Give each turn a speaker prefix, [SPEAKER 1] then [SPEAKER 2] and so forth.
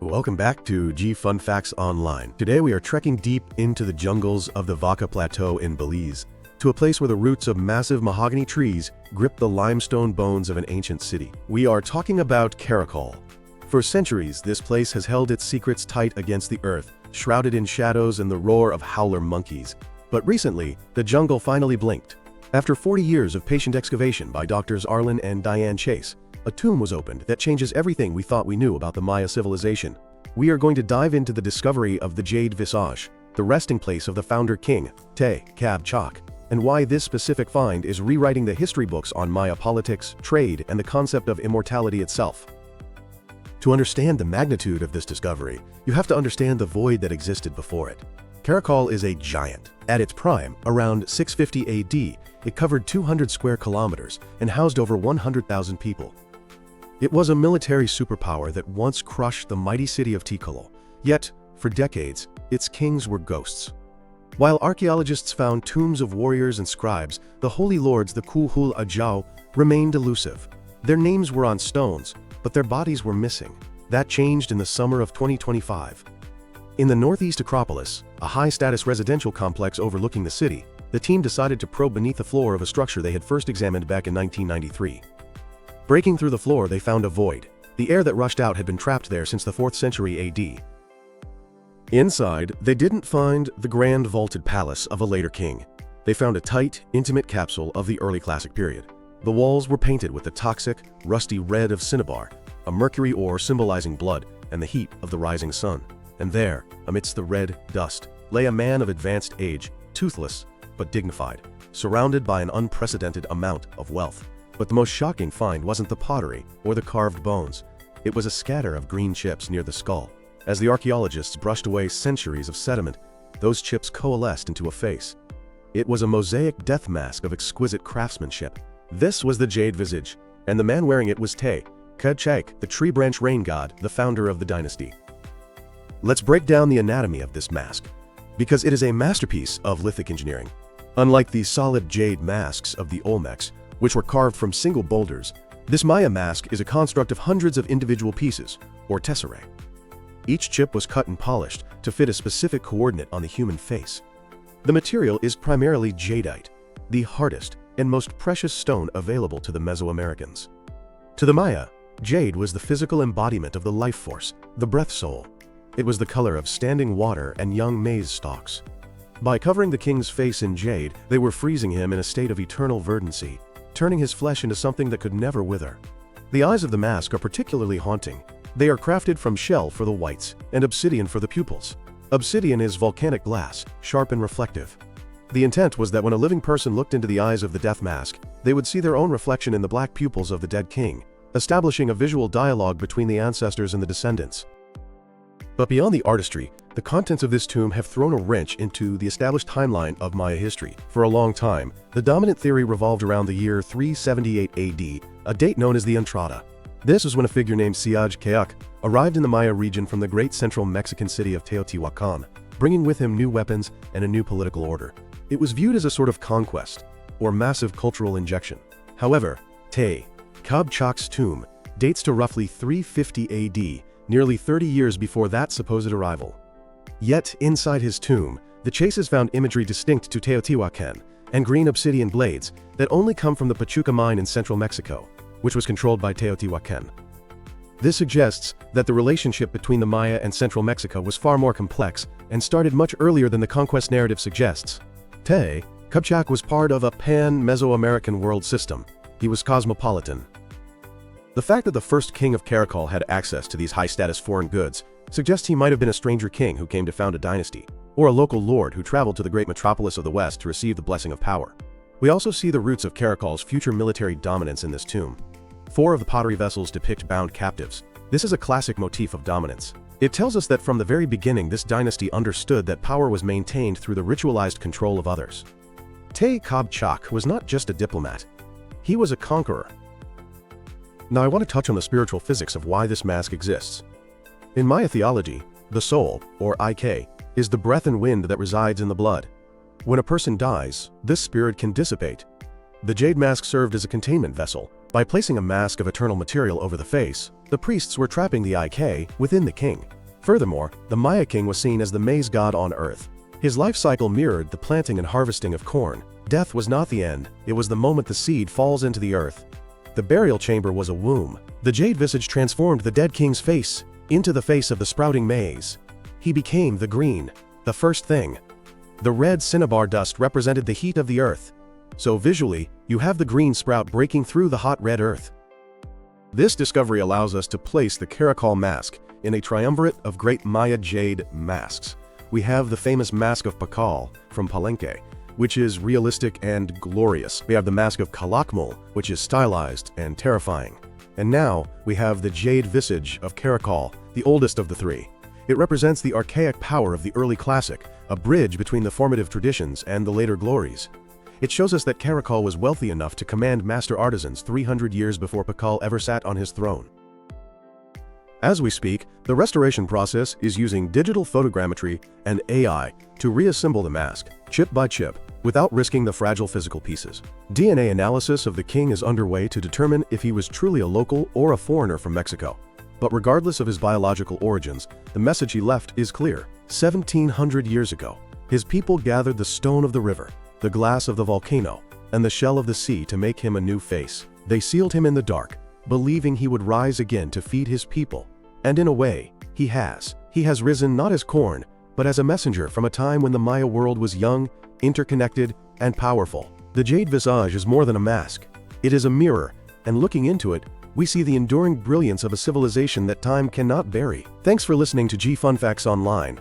[SPEAKER 1] Welcome back to G Fun Facts Online. Today we are trekking deep into the jungles of the Vaca Plateau in Belize, to a place where the roots of massive mahogany trees grip the limestone bones of an ancient city. We are talking about Caracol. For centuries, this place has held its secrets tight against the earth, shrouded in shadows and the roar of howler monkeys. But recently, the jungle finally blinked. After 40 years of patient excavation by Doctors Arlen and Diane Chase, a tomb was opened that changes everything we thought we knew about the Maya civilization. We are going to dive into the discovery of the Jade Visage, the resting place of the founder king, Te K'ab Chaak, and why this specific find is rewriting the history books on Maya politics, trade, and the concept of immortality itself. To understand the magnitude of this discovery, you have to understand the void that existed before it. Caracol is a giant. At its prime, around 650 AD, it covered 200 square kilometers and housed over 100,000 people. It was a military superpower that once crushed the mighty city of Teotihuacan. Yet, for decades, its kings were ghosts. While archaeologists found tombs of warriors and scribes, the holy lords, the Kuhul Ajau, remained elusive. Their names were on stones, but their bodies were missing. That changed in the summer of 2025. In the northeast Acropolis, a high-status residential complex overlooking the city, the team decided to probe beneath the floor of a structure they had first examined back in 1993. Breaking through the floor, they found a void. The air that rushed out had been trapped there since the 4th century AD. Inside, they didn't find the grand vaulted palace of a later king. They found a tight, intimate capsule of the early classic period. The walls were painted with the toxic, rusty red of cinnabar, a mercury ore symbolizing blood and the heat of the rising sun. And there, amidst the red dust, lay a man of advanced age, toothless but dignified, surrounded by an unprecedented amount of wealth. But the most shocking find wasn't the pottery or the carved bones. It was a scatter of green chips near the skull. As the archaeologists brushed away centuries of sediment, those chips coalesced into a face. It was a mosaic death mask of exquisite craftsmanship. This was the Jade Visage, and the man wearing it was Te K'ab Chaak, the tree branch rain god, the founder of the dynasty. Let's break down the anatomy of this mask, because it is a masterpiece of lithic engineering. Unlike the solid jade masks of the Olmecs, which were carved from single boulders, this Maya mask is a construct of hundreds of individual pieces, or tesserae. Each chip was cut and polished to fit a specific coordinate on the human face. The material is primarily jadeite, the hardest and most precious stone available to the Mesoamericans. To the Maya, jade was the physical embodiment of the life force, the breath soul. It was the color of standing water and young maize stalks. By covering the king's face in jade, they were freezing him in a state of eternal verdancy, turning his flesh into something that could never wither. The eyes of the mask are particularly haunting. They are crafted from shell for the whites and obsidian for the pupils. Obsidian is volcanic glass, sharp and reflective. The intent was that when a living person looked into the eyes of the death mask, they would see their own reflection in the black pupils of the dead king, establishing a visual dialogue between the ancestors and the descendants. But beyond the artistry, the contents of this tomb have thrown a wrench into the established timeline of Maya history. For a long time, the dominant theory revolved around the year 378 AD, a date known as the Entrada. This was when a figure named Jade Visage arrived in the Maya region from the great central Mexican city of Teotihuacan, bringing with him new weapons and a new political order. It was viewed as a sort of conquest, or massive cultural injection. However, Te K'ab Chaak's tomb dates to roughly 350 AD, nearly 30 years before that supposed arrival. Yet, inside his tomb, the Chases found imagery distinct to Teotihuacan and green obsidian blades that only come from the Pachuca mine in central Mexico, which was controlled by Teotihuacan. This suggests that the relationship between the Maya and central Mexico was far more complex and started much earlier than the conquest narrative suggests. Te K'ab Chaak was part of a pan-Mesoamerican world system. He was cosmopolitan. The fact that the first king of Caracol had access to these high-status foreign goods suggests he might have been a stranger king who came to found a dynasty, or a local lord who traveled to the great metropolis of the West to receive the blessing of power. We also see the roots of Caracol's future military dominance in this tomb. 4 of the pottery vessels depict bound captives. This is a classic motif of dominance. It tells us that from the very beginning this dynasty understood that power was maintained through the ritualized control of others. Te K'ab Chaak was not just a diplomat. He was a conqueror. Now I want to touch on the spiritual physics of why this mask exists. In Maya theology, the soul, or Ik, is the breath and wind that resides in the blood. When a person dies, this spirit can dissipate. The jade mask served as a containment vessel. By placing a mask of eternal material over the face, The priests were trapping the IK within the king. Furthermore, the Maya king was seen as the Maize God on earth. His life cycle mirrored the planting and harvesting of corn. Death was not the end, it was the moment the seed falls into the earth. The burial chamber was a womb. The Jade Visage transformed the dead king's face into the face of the sprouting maize. He became the green, the first thing. The red cinnabar dust represented the heat of the earth. So visually, you have the green sprout breaking through the hot red earth. This discovery allows us to place the Caracol mask in a triumvirate of great Maya jade masks. We have the famous mask of Pakal from Palenque, which is realistic and glorious. We have the mask of Calakmul, which is stylized and terrifying. And now, we have the Jade Visage of Caracol, the oldest of the three. It represents the archaic power of the early classic, a bridge between the formative traditions and the later glories. It shows us that Caracol was wealthy enough to command master artisans 300 years before Pakal ever sat on his throne. As we speak, the restoration process is using digital photogrammetry and AI to reassemble the mask, chip by chip, without risking the fragile physical pieces. DNA analysis of the king is underway to determine if he was truly a local or a foreigner from Mexico. But regardless of his biological origins, the message he left is clear. 1700 years ago, his people gathered the stone of the river, the glass of the volcano, and the shell of the sea to make him a new face. They sealed him in the dark, believing he would rise again to feed his people. And in a way, he has. He has risen not as corn, but as a messenger from a time when the Maya world was young, interconnected, and powerful. The Jade Visage is more than a mask. It is a mirror, and looking into it, we see the enduring brilliance of a civilization that time cannot bury. Thanks for listening to G Fun Facts Online.